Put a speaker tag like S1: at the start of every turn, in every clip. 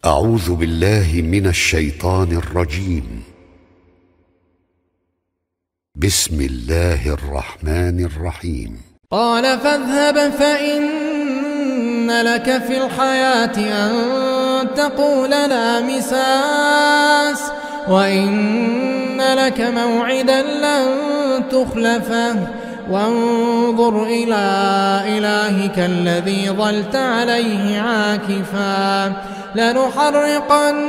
S1: أعوذ بالله من الشيطان الرجيم. بسم الله الرحمن الرحيم.
S2: قال فاذهب فإن لك في الحياة أن تقول لا مساس وإن لك موعدا لن تخلفه وانظر إلى إلهك الذي ظلت عليه عاكفا لنحرقنه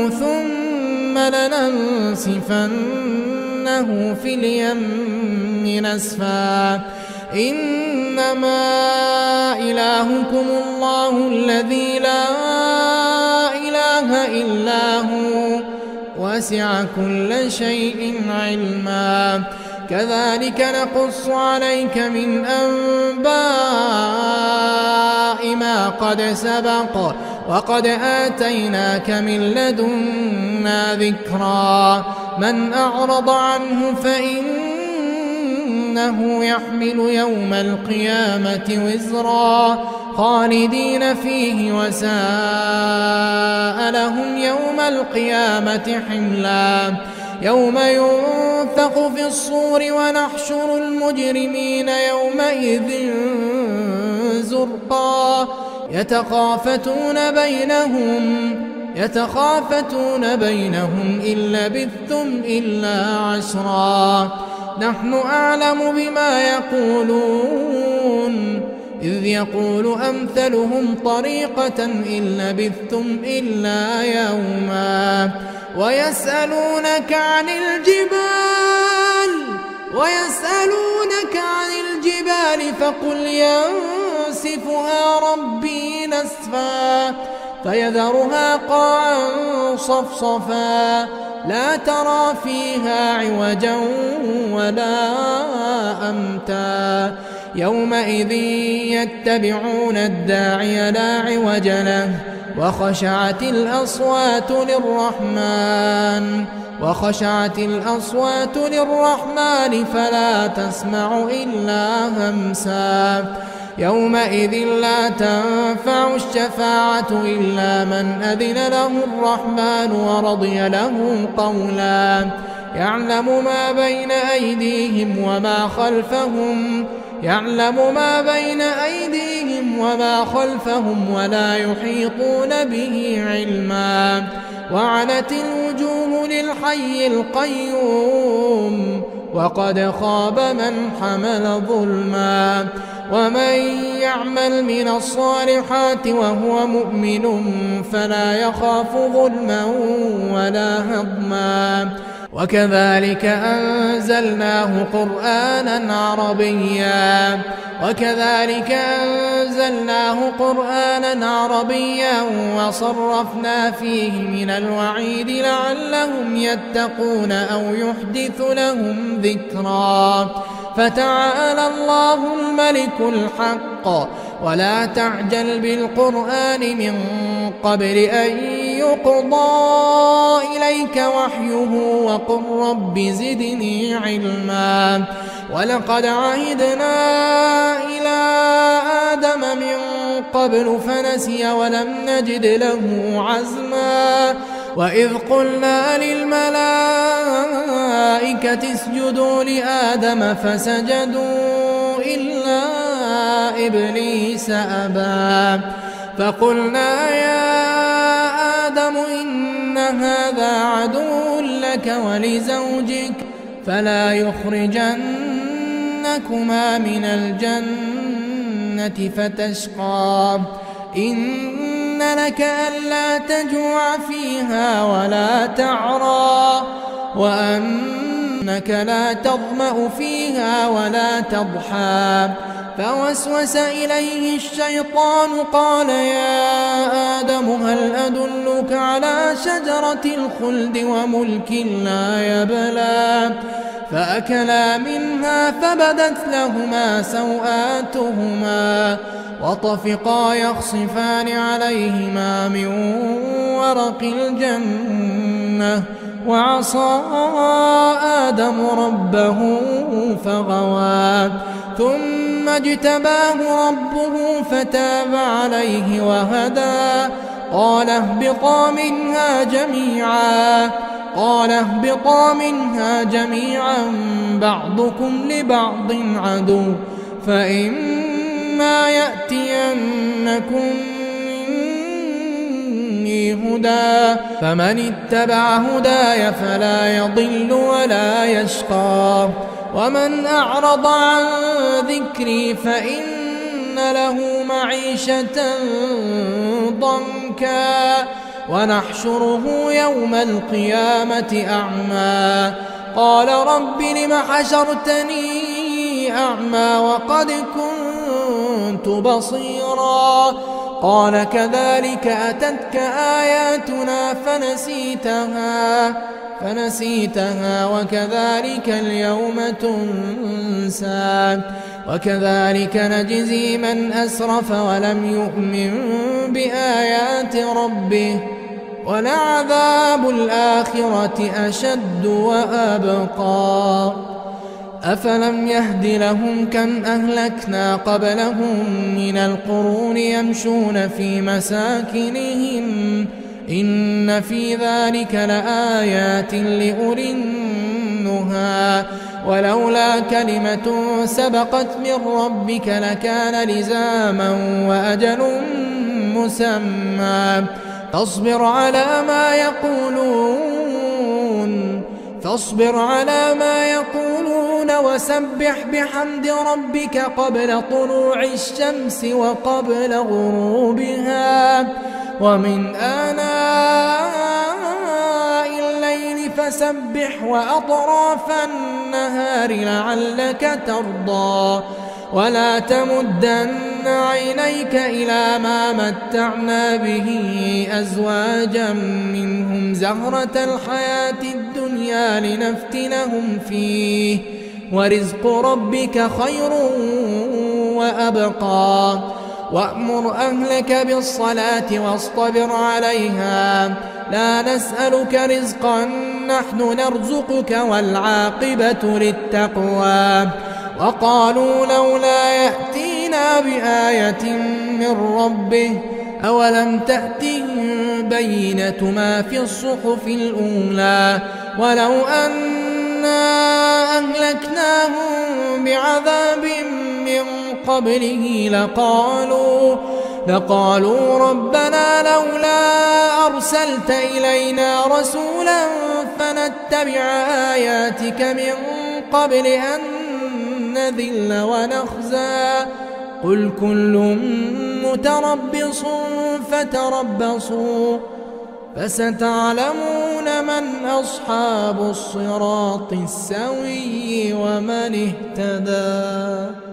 S2: ثم لننسفنه في اليم نسفا إنما إلهكم الله الذي لا إله إلا هو وسع كل شيء علما كذلك نقص عليك من أنباء ما قد سبق وقد آتيناك من لدنا ذكرا من أعرض عنه فإنه يحمل يوم القيامة وزرا خالدين فيه وساء لهم يوم القيامة حملا يوم ينفخ في الصور ونحشر المجرمين يومئذ زرقا يتخافتون بينهم إن لبثتم إلا عشرا نحن أعلم بما يقولون إذ يقول أمثلهم طريقة إن لبثتم إلا يوما ويسألونك عن الجبال فقل ينسفها ربي نسفا فيذرها قاعا صفصفا لا ترى فيها عوجا ولا أمتا يومئذ يتبعون الداعي لا عوج له وخشعت الأصوات للرحمن فلا تسمع إلا همسا يومئذ لا تنفع الشفاعة إلا من أذن له الرحمن ورضي له قولا يعلم ما بين أيديهم وما خلفهم ولا يحيطون به علما وعنت الوجوه للحي القيوم وقد خاب من حمل ظلما ومن يعمل من الصالحات وهو مؤمن فلا يخاف ظلما ولا هضما وكذلك أنزلناه قرآنا عربيا وصرفنا فيه من الوعيد لعلهم يتقون أو يحدث لهم ذكرا فتعالى الله الملك الحق ولا تعجل بالقرآن من قبل أن يقضى إليك وحيه وقل رب زدني علما ولقد عهدنا إلى آدم من قبل فنسي ولم نجد له عزما وإذ قلنا للملائكة اسجدوا لآدم فسجدوا إلا إبليس أبى فقلنا يا آدم إن هذا عدو لك ولزوجك فلا يخرجنكما من الجنة فتشقى إن لك ألا تجوع فيها ولا تعرى وأنك لا تظمأ فيها ولا تضحى فوسوس إليه الشيطان قال يا آدم هل أدلك على شجرة الخلد وملك لا يبلى فأكلا منها فبدت لهما سوآتهما وطفقا يخصفان عليهما من ورق الجنة وعصى آدم ربه فغوى ثم اجتباه ربه فتاب عليه وهدى قال اهبطا منها جميعا بعضكم لبعض عدو فإما يأتينكم مني هدى فمن اتبع هداي فلا يضل ولا يشقى ومن أعرض عن ذكري فإن له معيشة ضنكا ونحشره يوم القيامة أعمى قال رب لم حشرتني أعمى وقد كنت بصيرا قال كذلك أتتك آياتنا فنسيتها وكذلك اليوم تنسى وكذلك نجزي من أسرف ولم يؤمن بآيات ربه ولعذاب الآخرة أشد وأبقى أفلم يهد لهم كم أهلكنا قبلهم من القرون يمشون في مساكنهم إن في ذلك لآيات لأولي النهى ولولا كلمة سبقت من ربك لكان لزاما وأجل مسمى فاصبر على ما يقولون وسبح بحمد ربك قبل طلوع الشمس وقبل غروبها ومن آناء الليل فسبح وأطراف النهار لعلك ترضى ولا تمدن عينيك إلى ما متعنا به أزواجا منهم زهرة الحياة الدنيا لنفتنهم فيه ورزق ربك خير وأبقى وأمر أهلك بالصلاة واصطبر عليها لا نسألك رزقا نحن نرزقك والعاقبة للتقوى وقالوا لولا يأتينا بآية من ربه أولم تأتهم بينة ما في الصحف الأولى ولو أنا أهلكناهم بعذاب من قبله لقالوا ربنا لولا أرسلت إلينا رسولا فنتبع آياتك من قبل أن نذل ونخزى قل كل متربص فتربصوا فستعلمون من أصحاب الصراط السوي ومن اهتدى.